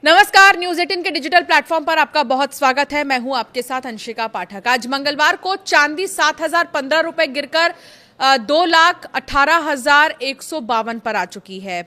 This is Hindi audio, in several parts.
नमस्कार, न्यूज 18 के डिजिटल प्लेटफॉर्म पर आपका बहुत स्वागत है। मैं हूं आपके साथ अंशिका पाठक। आज मंगलवार को चांदी 7,015 रुपए गिरकर 2,18,152 पर आ चुकी है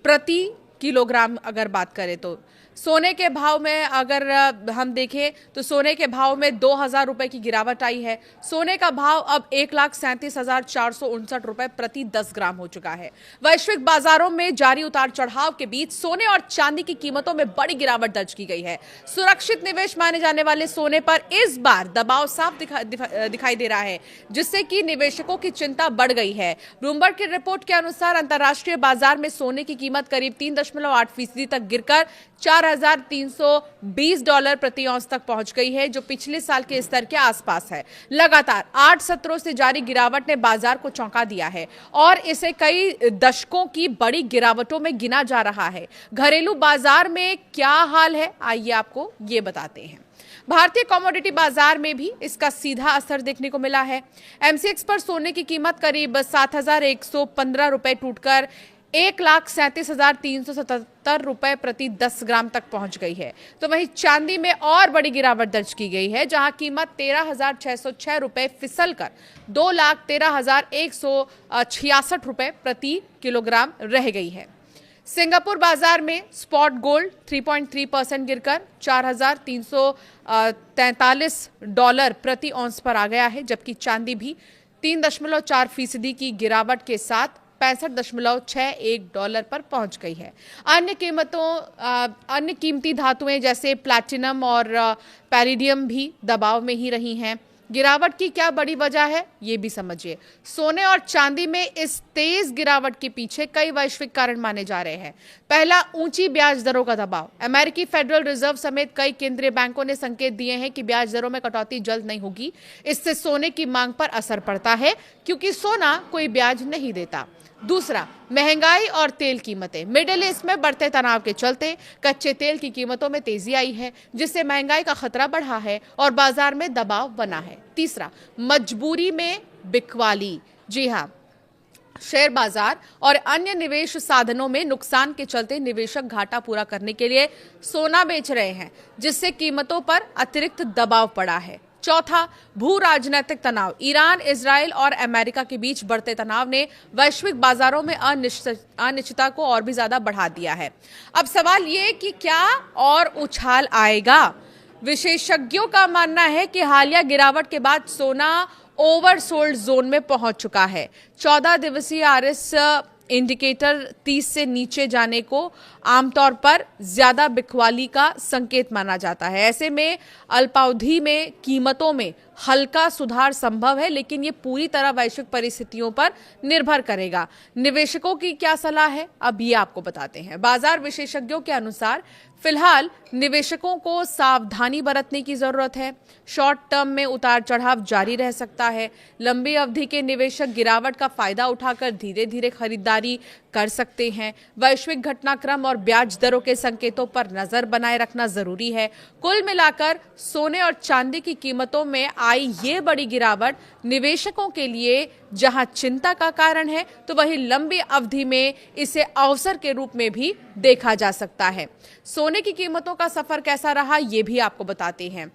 प्रति किलोग्राम। अगर बात करें तो सोने के भाव में अगर हम देखें तो सोने के भाव में 2,000 रुपए की गिरावट आई है। सोने का भाव अब 1,37,459 रुपए प्रति 10 ग्राम हो चुका है। वैश्विक बाजारों में जारी उतार चढ़ाव के बीच सोने और चांदी की कीमतों में बड़ी गिरावट दर्ज की गई है। सुरक्षित निवेश माने जाने वाले सोने पर इस बार दबाव साफ दिखाई दे रहा है, जिससे कि निवेशकों की चिंता बढ़ गई है। ब्लूमबर्ग की रिपोर्ट के अनुसार अंतर्राष्ट्रीय बाजार में सोने की कीमत करीब 3.8% तक गिरकर $4,320 प्रति औंस तक पहुंच गई है, जो पिछले साल के स्तर के आसपास है। लगातार 8 सत्रों से जारी गिरावट ने बाजार को चौंका दिया है और इसे कई दशकों की बड़ी गिरावटों में गिना जा रहा है। घरेलू बाजार में क्या हाल है, आइए आपको ये बताते हैं। भारतीय कमोडिटी बाजार में भी इसका सीधा असर देखने को मिला है। एमसीएक्स पर सोने की कीमत करीब 7,115 रुपए टूटकर 1,37,377 रुपए प्रति 10 ग्राम तक पहुंच गई है। तो वहीं चांदी में और बड़ी गिरावट दर्ज की गई है, जहां कीमत 13,606 रुपए फिसलकर 2,13,166 रुपए प्रति किलोग्राम रह गई है। सिंगापुर बाजार में स्पॉट गोल्ड 3.3% गिरकर $4,343 प्रति औंस पर आ गया है, जबकि चांदी भी 3.4% की गिरावट के साथ $65.61 पर पहुंच गई है। अन्य कीमती धातुएं जैसे प्लैटिनम और पैरिडियम भी दबाव में ही रही हैं। गिरावट की क्या बड़ी वजह है, ये भी समझिए। सोने और चांदी में इस तेज गिरावट के पीछे कई वैश्विक कारण माने जा रहे हैं। पहला, ऊंची ब्याज दरों का दबाव। अमेरिकी फेडरल रिजर्व समेत कई केंद्रीय बैंकों ने संकेत दिए हैं कि ब्याज दरों में कटौती जल्द नहीं होगी। इससे सोने की मांग पर असर पड़ता है, क्योंकि सोना कोई ब्याज नहीं देता। दूसरा, महंगाई और तेल कीमतें। मिडिल ईस्ट में बढ़ते तनाव के चलते कच्चे तेल की कीमतों में तेजी आई है, जिससे महंगाई का खतरा बढ़ा है और बाजार में दबाव बना है। तीसरा, मजबूरी में बिकवाली। जी हाँ, शेयर बाजार और अन्य निवेश साधनों में नुकसान के चलते निवेशक घाटा पूरा करने के लिए सोना बेच रहे हैं, जिससे कीमतों पर अतिरिक्त दबाव पड़ा है। चौथा, भू राजनीतिक तनाव। ईरान, इजराइल और अमेरिका के बीच बढ़ते तनाव ने वैश्विक बाजारों में अनिश्चितता को और भी ज्यादा बढ़ा दिया है। अब सवाल ये कि क्या और उछाल आएगा। विशेषज्ञों का मानना है कि हालिया गिरावट के बाद सोना ओवरसोल्ड जोन में पहुंच चुका है। 14 दिवसीय आरएस इंडिकेटर 30 से नीचे जाने को आमतौर पर ज्यादा बिकवाली का संकेत माना जाता है। ऐसे में अल्पावधि में कीमतों में हल्का सुधार संभव है, लेकिन ये पूरी तरह वैश्विक परिस्थितियों पर निर्भर करेगा। निवेशकों की क्या सलाह है, अब ये आपको बताते हैं। बाजार विशेषज्ञों के अनुसार फिलहाल निवेशकों को सावधानी बरतने की जरूरत है। शॉर्ट टर्म में उतार चढ़ाव जारी रह सकता है। लंबी अवधि के निवेशक गिरावट का फायदा उठाकर धीरे धीरे खरीदारी कर सकते हैं। वैश्विक घटनाक्रम और ब्याज दरों के संकेतों पर नजर बनाए रखना जरूरी है। कुल मिलाकर सोने और चांदी की कीमतों में आई ये बड़ी गिरावट निवेशकों के लिए जहां चिंता का कारण है, तो वहीं लंबी अवधि में इसे अवसर के रूप में भी देखा जा सकता है। सोने की कीमतों का सफर कैसा रहा, ये भी आपको बताते हैं।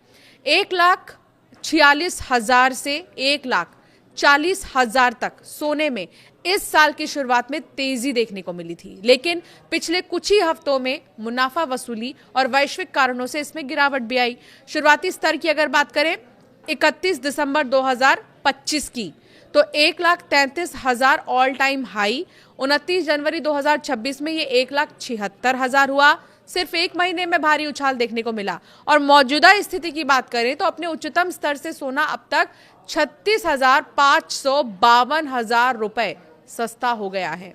1,46,000 से 1,40,000 तक सोने में इस साल की शुरुआत में तेजी देखने को मिली थी, लेकिन पिछले कुछ ही हफ्तों में मुनाफा वसूली और वैश्विक कारणों से इसमें गिरावट भी आई। शुरुआती स्तर की अगर बात करें 31 दिसंबर 2025 की, तो 1,33,000 ऑल टाइम हाई। 29 जनवरी 2026 में ये 1,76,000 हुआ। सिर्फ एक महीने में भारी उछाल देखने को मिला। और मौजूदा स्थिति की बात करें तो अपने उच्चतम स्तर से सोना अब तक 36,552 रुपए सस्ता हो गया है।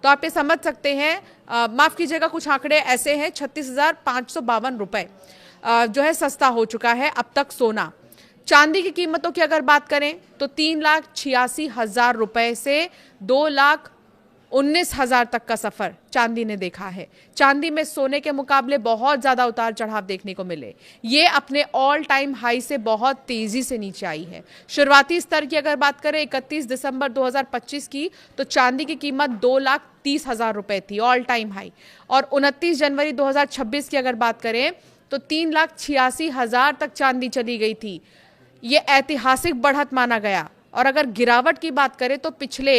तो आप ये समझ सकते हैं, माफ कीजिएगा, कुछ आंकड़े ऐसे हैं, 36,552 रुपए जो है सस्ता हो चुका है अब तक सोना। चांदी की कीमतों की अगर बात करें तो 3,86,000 रुपए से 19,000 तक का सफर चांदी ने देखा है। चांदी में सोने के मुकाबले बहुत ज्यादा उतार चढ़ाव देखने को मिले। ये अपने ऑल टाइम हाई से बहुत तेजी से नीचे आई है। शुरुआती स्तर की अगर बात करें 31 दिसंबर 2025 की, तो चांदी की कीमत 2,30,000 रुपए थी, ऑल टाइम हाई। और 29 जनवरी 2026 की अगर बात करें तो 3,86,000 तक चांदी चली गई थी। ये ऐतिहासिक बढ़त माना गया। और अगर गिरावट की बात करें तो पिछले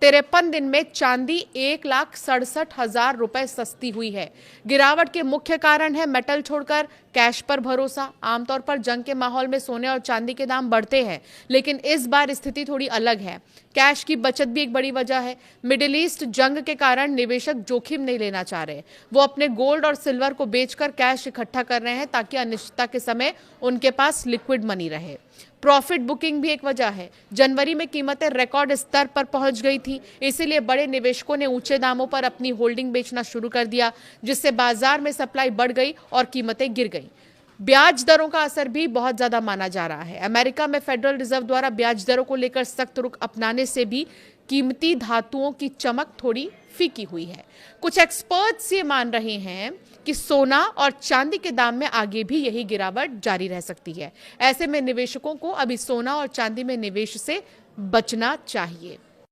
53 दिन में चांदी 1,67,000 रुपए सस्ती हुई है। गिरावट के मुख्य कारण है मेटल छोड़कर कैश पर भरोसा। आमतौर पर जंग के माहौल में सोने और चांदी के दाम बढ़ते हैं, लेकिन इस बार स्थिति थोड़ी अलग है। कैश की बचत भी एक बड़ी वजह है। मिडिल ईस्ट जंग के कारण निवेशक जोखिम नहीं लेना चाह रहे। वो अपने गोल्ड और सिल्वर को बेचकर कैश इकट्ठा कर रहे हैं ताकि अनिश्चितता के समय उनके पास लिक्विड मनी रहे। प्रॉफिट बुकिंग भी एक वजह है। जनवरी में कीमतें रिकॉर्ड स्तर पर पहुंच गई थी, इसीलिए बड़े निवेशकों ने ऊंचे दामों पर अपनी होल्डिंग बेचना शुरू कर दिया, जिससे बाजार में सप्लाई बढ़ गई और कीमतें गिर गई। ब्याज दरों का असर भी बहुत ज्यादा माना जा रहा है। अमेरिका में फेडरल रिजर्व द्वारा ब्याज दरों को लेकर सख्त रुख अपनाने से भी कीमती धातुओं की चमक थोड़ी फीकी हुई है। कुछ एक्सपर्ट्स ये मान रहे हैं कि सोना और चांदी के दाम में आगे भी यही गिरावट जारी रह सकती है। ऐसे में निवेशकों को अभी सोना और चांदी में निवेश से बचना चाहिए।